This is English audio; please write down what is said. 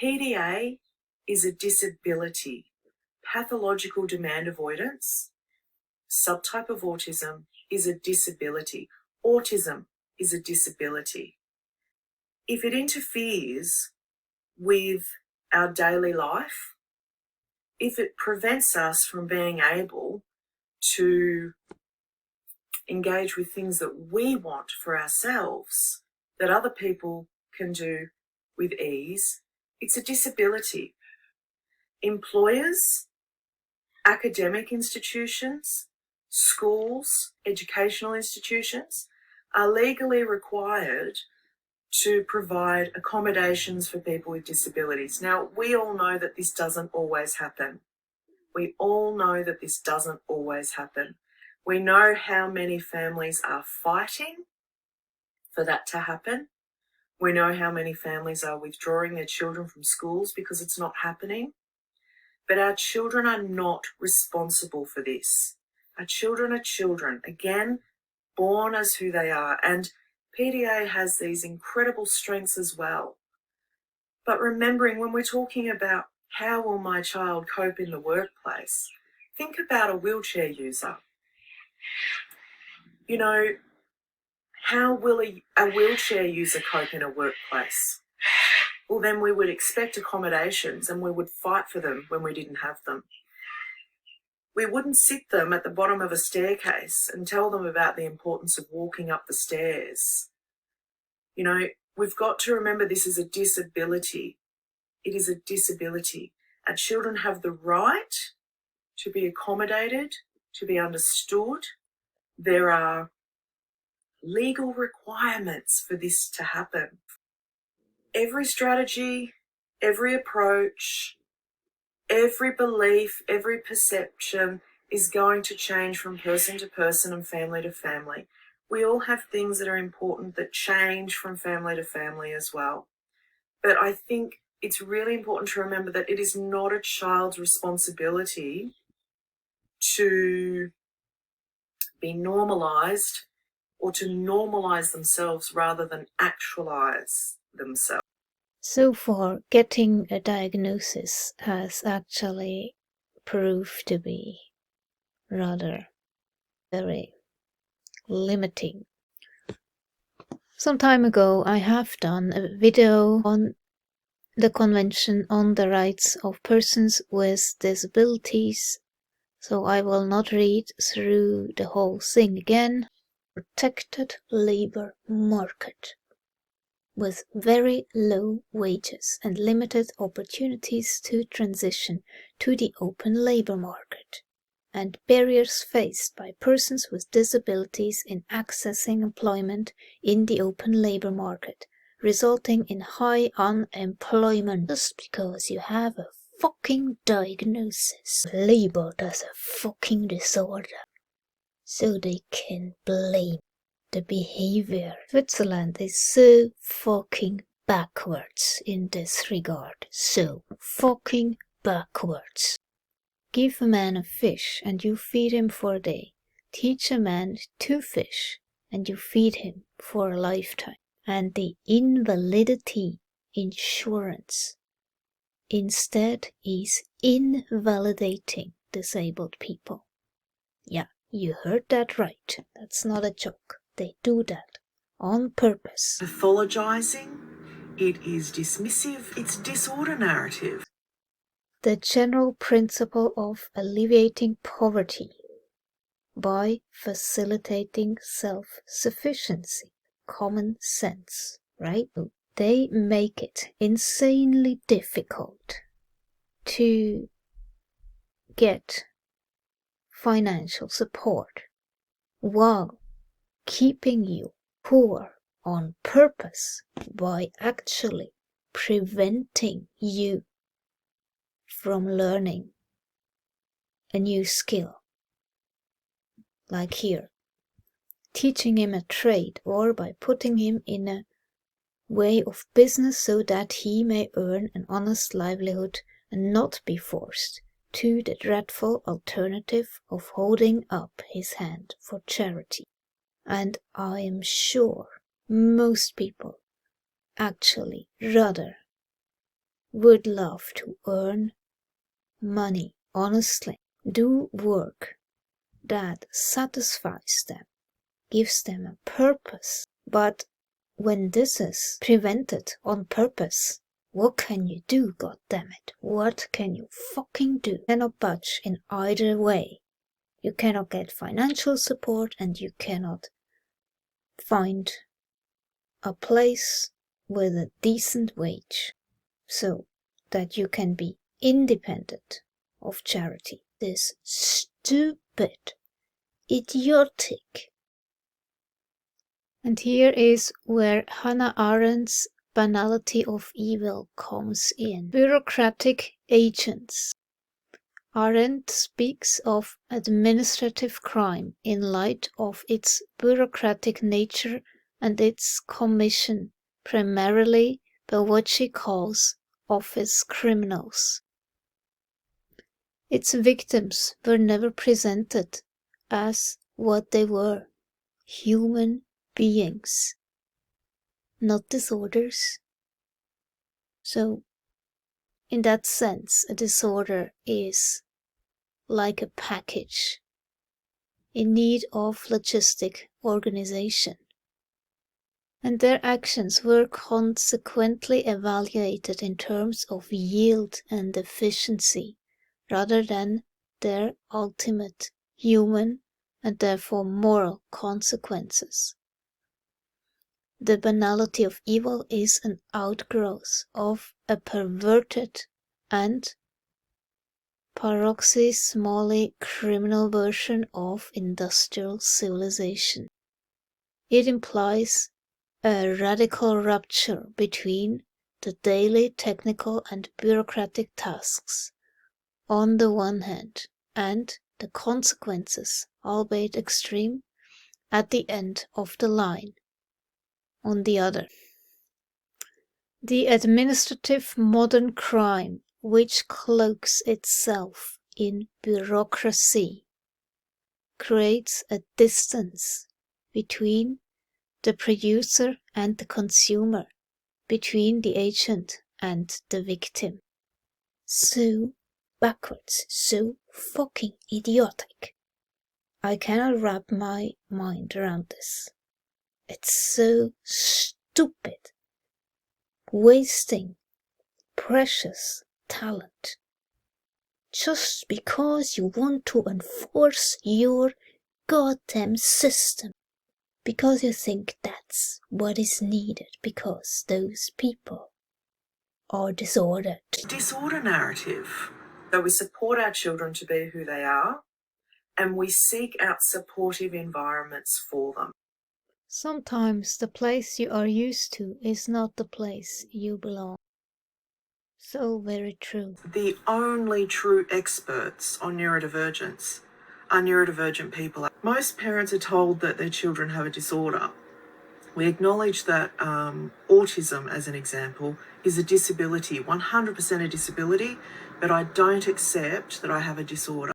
PDA is a disability, pathological demand avoidance. Subtype of autism is a disability. Autism is a disability. If it interferes with our daily life, if it prevents us from being able to engage with things that we want for ourselves, that other people can do with ease, it's a disability. Employers, academic institutions, schools, educational institutions are legally required to provide accommodations for people with disabilities. Now, we all know that this doesn't always happen. We all know that this doesn't always happen. We know how many families are fighting for that to happen. We know how many families are withdrawing their children from schools because it's not happening. But our children are not responsible for this. Our children are children, again, born as who they are. And PDA has these incredible strengths as well. But remembering, when we're talking about how will my child cope in the workplace, think about a wheelchair user. You know, how will a wheelchair user cope in a workplace? Well, then we would expect accommodations and we would fight for them when we didn't have them. We wouldn't sit them at the bottom of a staircase and tell them about the importance of walking up the stairs. You know, we've got to remember this is a disability. It is a disability. Our children have the right to be accommodated, to be understood. There are legal requirements for this to happen. Every strategy, every approach, every belief, every perception is going to change from person to person and family to family. We all have things that are important that change from family to family as well. But I think it's really important to remember that it is not a child's responsibility to be normalised or to normalise themselves rather than actualise themselves. So far, getting a diagnosis has actually proved to be rather very limiting. Some time ago, I have done a video on the Convention on the Rights of Persons with Disabilities, so I will not read through the whole thing again. Protected labor market with very low wages and limited opportunities to transition to the open labor market, and barriers faced by persons with disabilities in accessing employment in the open labor market, resulting in high unemployment just because you have a fucking diagnosis labeled as a fucking disorder, so they can blame the behavior. Switzerland is so fucking backwards in this regard. So fucking backwards. Give a man a fish and you feed him for a day. Teach a man to fish and you feed him for a lifetime. And the invalidity insurance instead is invalidating disabled people. Yeah, you heard that right. That's not a joke. They do that on purpose. Pathologizing, it is dismissive, it's disorder narrative. The general principle of alleviating poverty by facilitating self-sufficiency. Common sense, right? They make it insanely difficult to get financial support while keeping you poor on purpose by actually preventing you from learning a new skill. Like here, teaching him a trade, or by putting him in a way of business so that he may earn an honest livelihood and not be forced to the dreadful alternative of holding up his hand for charity. And I am sure most people actually rather would love to earn money honestly, do work that satisfies them, gives them a purpose. But when this is prevented on purpose, what can you do, goddammit? What can you fucking do? You cannot budge in either way. You cannot get financial support and you cannot find a place with a decent wage so that you can be independent of charity. This stupid, idiotic. And here is where Hannah Arendt's banality of evil comes in. Bureaucratic agents. Arendt speaks of administrative crime in light of its bureaucratic nature and its commission primarily by what she calls office criminals. Its victims were never presented as what they were, human beings, not disorders. So, in that sense, a disorder is like a package in need of logistic organization. And their actions were consequently evaluated in terms of yield and efficiency, rather than their ultimate human and therefore moral consequences. The banality of evil is an outgrowth of a perverted and paroxysmally criminal version of industrial civilization. It implies a radical rupture between the daily technical and bureaucratic tasks on the one hand and the consequences, albeit extreme, at the end of the line on the other. The administrative modern crime, which cloaks itself in bureaucracy, creates a distance between the producer and the consumer, between the agent and the victim. So backwards, so fucking idiotic. I cannot wrap my mind around this. It's so stupid. Wasting precious talent just because you want to enforce your goddamn system, because you think that's what is needed, because those people are disordered. Disorder narrative. So we support our children to be who they are, and we seek out supportive environments for them. Sometimes the place you are used to is not the place you belong. So very true. The only true experts on neurodivergence are neurodivergent people. Most parents are told that their children have a disorder. We acknowledge that autism, as an example, is a disability, 100% a disability, but I don't accept that I have a disorder.